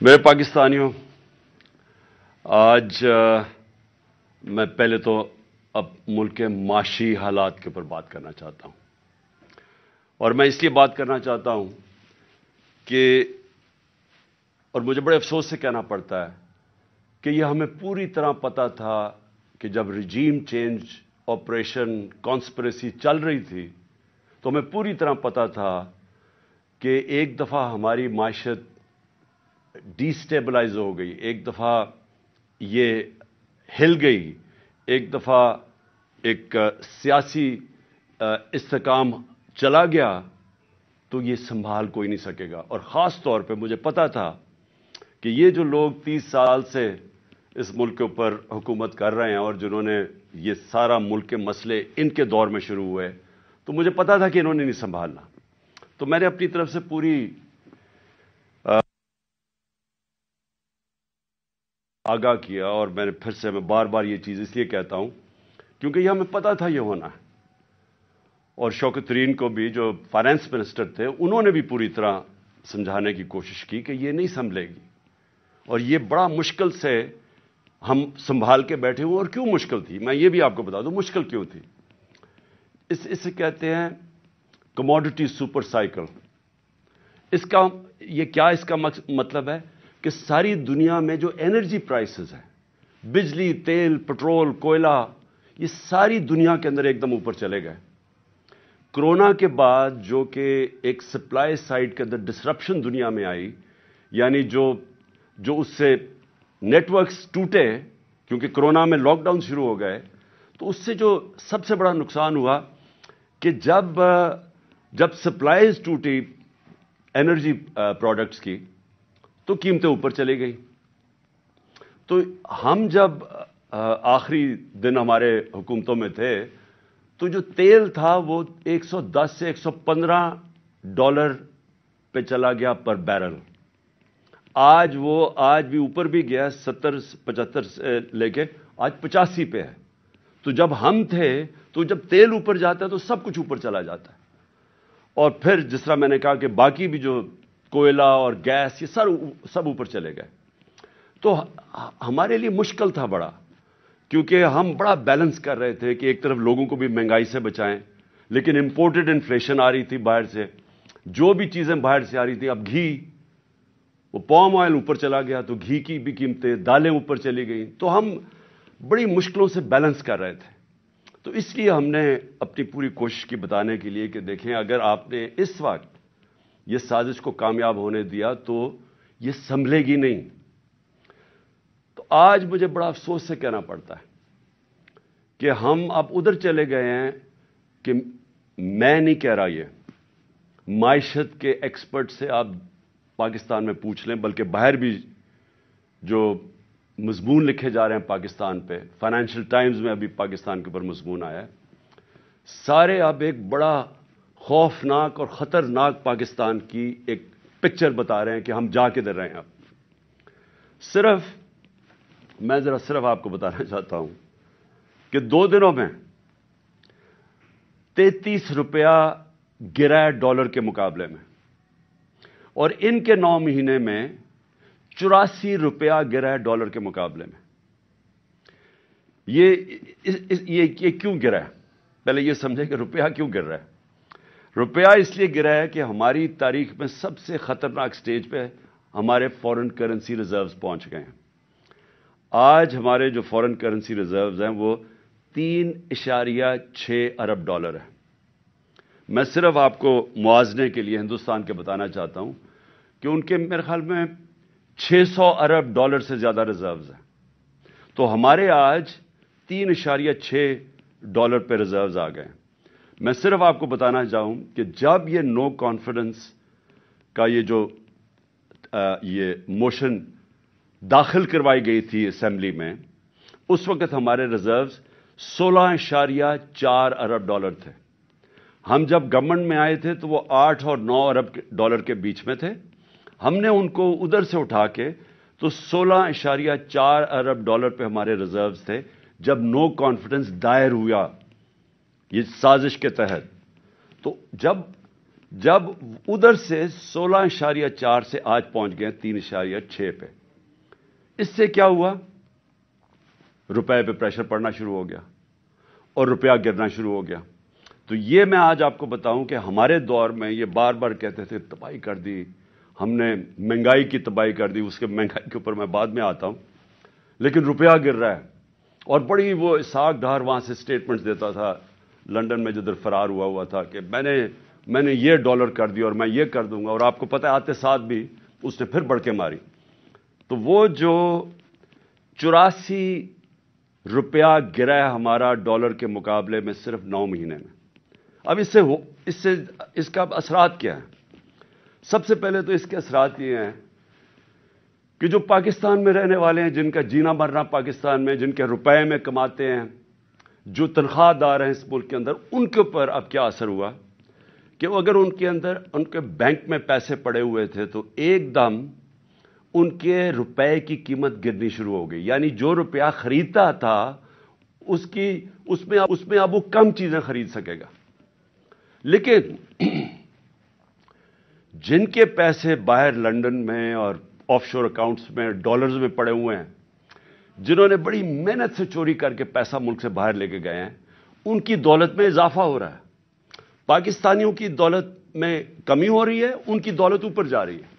मेरे पाकिस्तानियों, आज मैं पहले तो अब मुल्क के माशी हालात के ऊपर बात करना चाहता हूं। और मैं इसलिए बात करना चाहता हूं कि, और मुझे बड़े अफसोस से कहना पड़ता है कि यह हमें पूरी तरह पता था कि जब रिजीम चेंज ऑपरेशन कॉन्स्पिरेसी चल रही थी तो हमें पूरी तरह पता था कि एक दफ़ा हमारी माशत डिस्टेबलाइज हो गई, एक दफ़ा ये हिल गई, एक दफ़ा एक सियासी इस्तेकाम चला गया तो ये संभाल कोई नहीं सकेगा। और ख़ास तौर पे मुझे पता था कि ये जो लोग 30 साल से इस मुल्क के ऊपर हुकूमत कर रहे हैं और जिन्होंने ये सारा मुल्क के मसले इनके दौर में शुरू हुए, तो मुझे पता था कि इन्होंने नहीं संभालना। तो मैंने अपनी तरफ से पूरी आगाह किया। और मैंने फिर से मैं बार बार ये चीज़ इसलिए कहता हूं क्योंकि यह हमें पता था ये होना है। और शौकत तरीन को भी, जो फाइनेंस मिनिस्टर थे, उन्होंने भी पूरी तरह समझाने की कोशिश की कि ये नहीं संभलेगी और ये बड़ा मुश्किल से हम संभाल के बैठे हुए। और क्यों मुश्किल थी, मैं ये भी आपको बता दूं मुश्किल क्यों थी। इसे कहते हैं कमोडिटी सुपर साइकिल। इसका ये क्या इसका मतलब है कि सारी दुनिया में जो एनर्जी प्राइसेस हैं, बिजली, तेल, पेट्रोल, कोयला, ये सारी दुनिया के अंदर एकदम ऊपर चले गए। कोरोना के बाद जो कि एक सप्लाई साइड के अंदर डिसरप्शन दुनिया में आई, यानी जो उससे नेटवर्क्स टूटे क्योंकि कोरोना में लॉकडाउन शुरू हो गए, तो उससे जो सबसे बड़ा नुकसान हुआ कि जब सप्लाईज टूटी एनर्जी प्रोडक्ट्स की तो कीमतें ऊपर चली गई। तो हम जब आखिरी दिन हमारे हुकूमतों में थे तो जो तेल था वो 110 से 115 डॉलर पे चला गया पर बैरल। आज भी ऊपर भी गया, 70-75 से लेके आज 85 पे है। तो जब हम थे तो जब तेल ऊपर जाता है तो सब कुछ ऊपर चला जाता है। और फिर जिस तरह मैंने कहा कि बाकी भी जो कोयला और गैस, ये सब ऊपर चले गए। तो हमारे लिए मुश्किल था बड़ा, क्योंकि हम बड़ा बैलेंस कर रहे थे कि एक तरफ लोगों को भी महंगाई से बचाएं, लेकिन इंपोर्टेड इन्फ्लेशन आ रही थी बाहर से, जो भी चीजें बाहर से आ रही थी। अब घी, वो पाम ऑयल ऊपर चला गया तो घी की भी कीमतें, दालें ऊपर चली गई। तो हम बड़ी मुश्किलों से बैलेंस कर रहे थे। तो इसलिए हमने अपनी पूरी कोशिश की बताने के लिए कि देखें, अगर आपने इस वक्त ये साजिश को कामयाब होने दिया तो ये संभलेगी नहीं। तो आज मुझे बड़ा अफसोस से कहना पड़ता है कि हम अब उधर चले गए हैं कि मैं नहीं कह रहा, ये माइशत के एक्सपर्ट से आप पाकिस्तान में पूछ लें, बल्कि बाहर भी जो मजमून लिखे जा रहे हैं पाकिस्तान पे, फाइनेंशियल टाइम्स में अभी पाकिस्तान के ऊपर मजमून आया है, सारे अब एक बड़ा खौफनाक और खतरनाक पाकिस्तान की एक पिक्चर बता रहे हैं कि हम जा किधर रहे हैं। अब मैं सिर्फ आपको बताना चाहता हूं कि 2 दिनों में 33 रुपया गिरा है डॉलर के मुकाबले में, और इनके 9 महीने में 84 रुपया गिरा है डॉलर के मुकाबले में। ये क्यों गिरा है? पहले ये समझे कि रुपया क्यों गिर रहा है। रुपया इसलिए गिरा है कि हमारी तारीख में सबसे खतरनाक स्टेज पे हमारे फॉरेन करेंसी रिजर्व्स पहुंच गए हैं। आज हमारे जो फॉरेन करेंसी रिजर्व्स हैं वो 3.6 अरब डॉलर है। मैं सिर्फ आपको मुआवजे के लिए हिंदुस्तान के बताना चाहता हूं कि उनके मेरे ख्याल में 600 अरब डॉलर से ज्यादा रिजर्व्स हैं। तो हमारे आज 3.6 डॉलर पे रिजर्व्स आ गए। मैं सिर्फ आपको बताना चाहूं कि जब ये नो कॉन्फिडेंस का ये मोशन दाखिल करवाई गई थी असेंबली में, उस वक्त हमारे रिजर्व्स 16.4 अरब डॉलर थे। हम जब गवर्नमेंट में आए थे तो वो 8 और 9 अरब डॉलर के बीच में थे। हमने उनको उधर से उठा के तो 16.4 अरब डॉलर पे हमारे रिजर्व्स थे जब नो कॉन्फिडेंस दायर हुआ ये साजिश के तहत। तो जब جب ادھر سے 16.4 سے آج پہنچ گئے 3.6 پہ. اس سے کیا ہوا؟ روپے پہ پریشر پڑنا شروع ہو گیا اور روپیہ گرنا شروع ہو گیا. تو یہ میں آج آپ کو بتاؤں کہ ہمارے دور میں یہ بار بار کہتے تھے تباہی کر دی ہم نے، مہنگائی کی تباہی کر دی. اس کے مہنگائی کے اوپر میں بعد میں آتا ہوں، لیکن روپیہ گر رہا ہے. اور بڑی وہ اسحاق ڈار وہاں سے سٹیٹمنٹس دیتا تھا لنڈن میں جدھر فرار ہوا تھا کہ میں نے یہ ڈالر کر دی اور میں یہ کر دوں گا. اور آپ کو پتہ ہے آتے ساتھ بھی اس نے پھر بڑھ کے ماری. تو وہ جو 84 روپیہ گرا ہے ہمارا ڈالر کے مقابلے میں صرف 9 مہینے میں. اب اس کا اثرات کیا ہیں؟ سب سے پہلے تو اس کے اثرات یہ ہیں کہ جو پاکستان میں رہنے والے ہیں، جن کا جینا مرنا پاکستان میں، جن کے روپے میں کماتے ہیں، جو تنخواہ دار ہیں اس ملک کے اندر، ان کے اوپر اب کیا اثر ہوا کہ اگر ان کے بینک میں پیسے پڑے ہوئے تھے تو ایک دم ان کے روپے کی قیمت گرنی شروع ہو گئی. یعنی جو روپیہ خریدتا تھا اس میں اب وہ کم چیزیں خرید سکے گا. لیکن جن کے پیسے باہر لنڈن میں اور آف شور اکاؤنٹس میں ڈالرز میں پڑے ہوئے ہیں، جنہوں نے بڑی محنت سے چوری کر کے پیسہ ملک سے باہر لے کے گئے ہیں، ان کی دولت میں اضافہ ہو رہا ہے. پاکستانیوں کی دولت میں کمی ہو رہی ہے، ان کی دولت اوپر جا رہی ہے.